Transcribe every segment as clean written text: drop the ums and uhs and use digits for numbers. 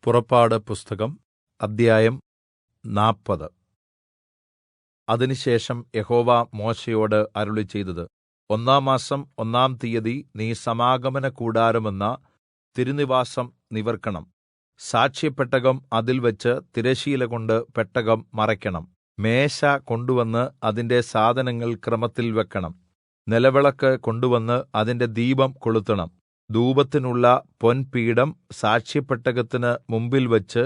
പുറപ്പാട് പുസ്തകം അദ്ധ്യായം 40. അതിനുശേഷം യഹോവ മോശെയോട് അരുളിച്ചെയ്തത്, 1-ാം മാസം 1-ാം തീയതി നീ സമാഗമനകൂടാരമെന്ന തിരുനിവാസം നിവർക്കണം. സാക്ഷ്യപെട്ടകം അതിൽ വെച്ച് തിരശ്ശീലകൊണ്ട് പെട്ടകം മറയ്ക്കണം. മേശ കൊണ്ടുവന്ന് അതിന്റെ സാധനങ്ങൾ ക്രമത്തിൽ വെക്കണം. നിലവിളക്ക് കൊണ്ടുവന്ന് അതിന്റെ ദീപം കൊളുത്തണം. ധൂപത്തിനുള്ള പൊൻപീഠം സാക്ഷ്യപെട്ടകത്തിന് മുമ്പിൽ വെച്ച്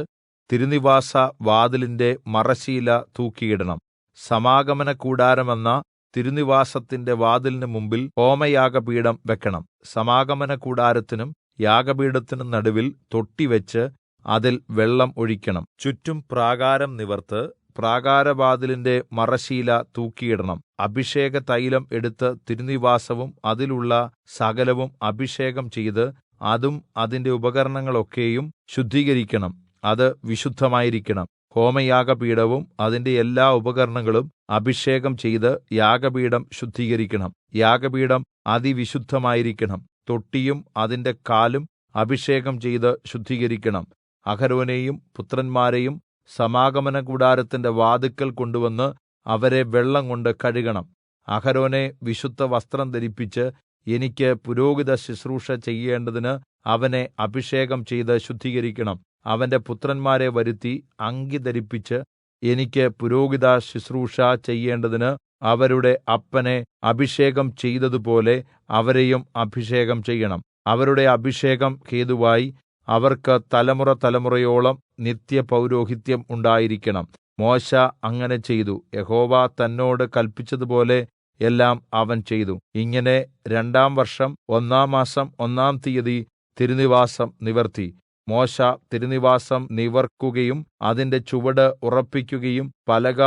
തിരുനിവാസ വാതിലിന്റെ മറശ്ശീല തൂക്കിയിടണം. സമാഗമനകൂടാരമെന്ന തിരുനിവാസത്തിന്റെ വാതിലിന് മുമ്പിൽ ഹോമയാഗപീഠം വെക്കണം. സമാഗമനകൂടാരത്തിനും യാഗപീഠത്തിനും നടുവിൽ തൊട്ടിവെച്ച് അതിൽ വെള്ളം ഒഴിക്കണം. ചുറ്റും പ്രാകാരം നിവർത്ത് പ്രാകാരവാതിലിന്റെ മറശ്ശീല തൂക്കിയിടണം. അഭിഷേകതൈലം എടുത്ത് തിരുനിവാസവും അതിലുള്ള സകലവും അഭിഷേകം ചെയ്ത് അതും അതിന്റെ ഉപകരണങ്ങളൊക്കെയും ശുദ്ധീകരിക്കണം. അത് വിശുദ്ധമായിരിക്കണം. ഹോമയാഗപീഠവും അതിന്റെ എല്ലാ ഉപകരണങ്ങളും അഭിഷേകം ചെയ്ത് യാഗപീഠം ശുദ്ധീകരിക്കണം. യാഗപീഠം അതിവിശുദ്ധമായിരിക്കണം. തൊട്ടിയും അതിന്റെ കാലും അഭിഷേകം ചെയ്ത് ശുദ്ധീകരിക്കണം. അഹരോനെയും പുത്രന്മാരെയും സമാഗമനകൂടാരത്തിന്റെ വാതിൽക്കൽ കൊണ്ടുവന്ന് അവരെ വെള്ളംകൊണ്ട് കഴുകണം. അഹരോനെ വിശുദ്ധവസ്ത്രം ധരിപ്പിച്ച് എനിക്ക് പുരോഹിത ശുശ്രൂഷ ചെയ്യേണ്ടതിന് അവനെ അഭിഷേകം ചെയ്ത് ശുദ്ധീകരിക്കണം. അവന്റെ പുത്രന്മാരെ വരുത്തി അങ്കി ധരിപ്പിച്ച് എനിക്ക് പുരോഹിത ശുശ്രൂഷ ചെയ്യേണ്ടതിന് അവരുടെ അപ്പനെ അഭിഷേകം ചെയ്തതുപോലെ അവരെയും അഭിഷേകം ചെയ്യണം. അവരുടെ അഭിഷേകം ഹേതുവായി അവർക്ക് തലമുറ തലമുറയോളം നിത്യപൗരോഹിത്യം ഉണ്ടായിരിക്കണം. മോശെ അങ്ങനെ ചെയ്തു. യഹോവ തന്നോട് കല്പിച്ചതുപോലെ എല്ലാം അവൻ ചെയ്തു. ഇങ്ങനെ 2-ാം വർഷം 1-ാം മാസം 1-ാം തീയതി തിരുനിവാസം നിവർത്തി. മോശെ തിരുനിവാസം നിവർക്കുകയും അതിന്റെ ചുവട് ഉറപ്പിക്കുകയും പലക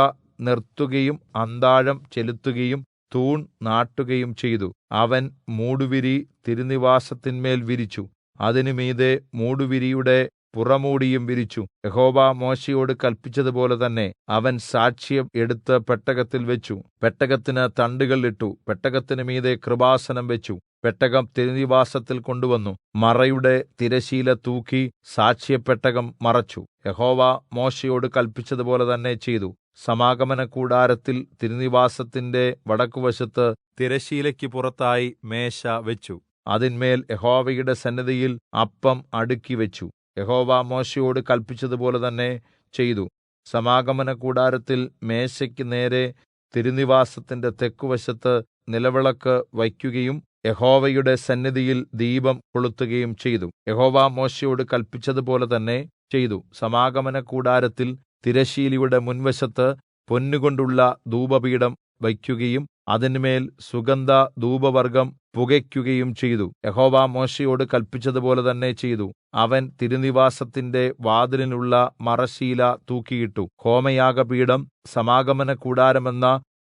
നിർത്തുകയും അന്താഴം ചെലുത്തുകയും തൂൺ നാട്ടുകയും ചെയ്തു. അവൻ മൂടുവിരി തിരുനിവാസത്തിന്മേൽ വിരിച്ചു. അതിന് മീതെ മൂടുവിരിയുടെ പുറമൂടിയും വിരിച്ചു. യഹോവ മോശെയോട് കല്പിച്ചതുപോലെ തന്നെ അവൻ സാക്ഷ്യം എടുത്ത് പെട്ടകത്തിൽ വെച്ചു. പെട്ടകത്തിന് തണ്ടുകൾ ഇട്ടു. പെട്ടകത്തിന് മീതെ കൃപാസനം വെച്ചു. പെട്ടകം തിരുനിവാസത്തിൽ കൊണ്ടുവന്നു. മറയുടെ തിരശ്ശീല തൂക്കി സാക്ഷ്യപെട്ടകം മറച്ചു. യഹോവ മോശെയോട് കല്പിച്ചതുപോലെ തന്നെ ചെയ്തു. സമാഗമനകൂടാരത്തിൽ തിരുനിവാസത്തിന്റെ വടക്കുവശത്ത് തിരശ്ശീലയ്ക്ക് പുറത്തായി മേശ വെച്ചു. അതിന്മേൽ യഹോവയുടെ സന്നിധിയിൽ അപ്പം അടുക്കി വെച്ചു. യഹോവ മോശെയോട് കല്പിച്ചതുപോലെ തന്നെ ചെയ്തു. സമാഗമനകൂടാരത്തിൽ മേശയ്ക്ക് നേരെ തിരുനിവാസത്തിന്റെ തെക്കുവശത്ത് നിലവിളക്ക് വയ്ക്കുകയും യഹോവയുടെ സന്നിധിയിൽ ദീപം കൊളുത്തുകയും ചെയ്തു. യഹോവ മോശെയോട് കല്പിച്ചതുപോലെ തന്നെ ചെയ്തു. സമാഗമനകൂടാരത്തിൽ തിരശ്ശീലയുടെ മുൻവശത്ത് പൊന്നുകൊണ്ടുള്ള ധൂപപീഠം വയ്ക്കുകയും അതിന്മേൽ സുഗന്ധ ധൂപവർഗ്ഗം പുകയ്ക്കുകയും ചെയ്തു. യഹോവ മോശെയോട് കല്പിച്ചതുപോലെ തന്നെ ചെയ്തു. അവൻ തിരുനിവാസത്തിന്റെ വാതിലിനുള്ള മറശ്ശീല തൂക്കിയിട്ടു. ഹോമയാഗപീഠം സമാഗമനകൂടാരമെന്ന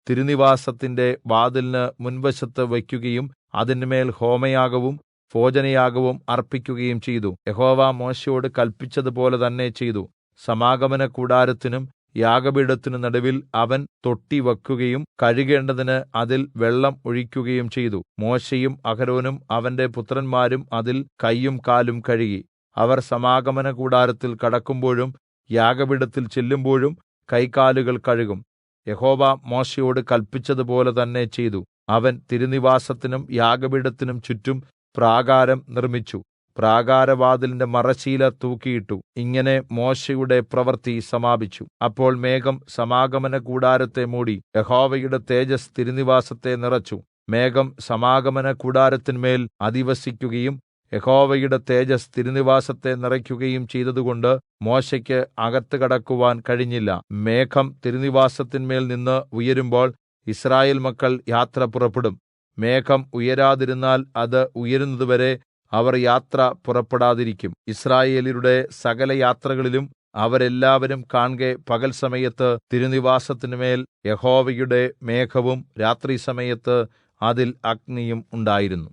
തിരുനിവാസത്തിന്റെ വാതിലിന് മുൻവശത്ത് വയ്ക്കുകയും അതിന്മേൽ ഹോമയാഗവും ഭോജനയാഗവും അർപ്പിക്കുകയും ചെയ്തു. യഹോവ മോശെയോട് കല്പിച്ചതുപോലെ തന്നെ ചെയ്തു. സമാഗമനകൂടാരത്തിനും യാഗപീഠത്തിനു നടുവിൽ അവൻ തൊട്ടി വെക്കുകയും കഴുകേണ്ടതിന് അതിൽ വെള്ളം ഒഴിക്കുകയും ചെയ്തു. മോശെയും അഹരോനും അവന്റെ പുത്രന്മാരും അതിൽ കൈയും കാലും കഴുകി. അവർ സമാഗമനകൂടാരത്തിൽ കടക്കുമ്പോഴും യാഗപീഠത്തിൽ ചെല്ലുമ്പോഴും കൈകാലുകൾ കഴുകും. യഹോവ മോശെയോട് കല്പിച്ചതുപോലെ തന്നെ ചെയ്തു. അവൻ തിരുനിവാസത്തിനും യാഗപീഠത്തിനും ചുറ്റും പ്രാകാരം നിർമ്മിച്ചു. പ്രാകാരവാതിലിന്റെ മറശ്ശീല തൂക്കിയിട്ടു. ഇങ്ങനെ മോശെയുടെ പ്രവൃത്തി സമാപിച്ചു. അപ്പോൾ മേഘം സമാഗമനകൂടാരത്തെ മൂടി. യഹോവയുടെ തേജസ്സ് തിരുനിവാസത്തെ നിറച്ചു. മേഘം സമാഗമനകൂടാരത്തിന്മേൽ അധിവസിക്കുകയും യഹോവയുടെ തേജസ്സ് തിരുനിവാസത്തെ നിറയ്ക്കുകയും ചെയ്തതുകൊണ്ട് മോശെക്ക് അകത്ത് കടക്കുവാൻ കഴിഞ്ഞില്ല. മേഘം തിരുനിവാസത്തിന്മേൽ നിന്ന് ഉയരുമ്പോൾ യിസ്രായേൽ മക്കൾ യാത്ര പുറപ്പെടും. മേഘം ഉയരാതിരുന്നാൽ അത് ഉയരുന്നതുവരെ അവർ യാത്ര പുറപ്പെടാതിരിക്കും. യിസ്രായേല്യരുടെ സകല യാത്രകളിലും അവരെല്ലാവരും കാൺകെ പകൽ സമയത്ത് തിരുനിവാസത്തിന്മേൽ യഹോവയുടെ മേഘവും രാത്രിസമയത്ത് അതിൽ അഗ്നിയും ഉണ്ടായിരുന്നു.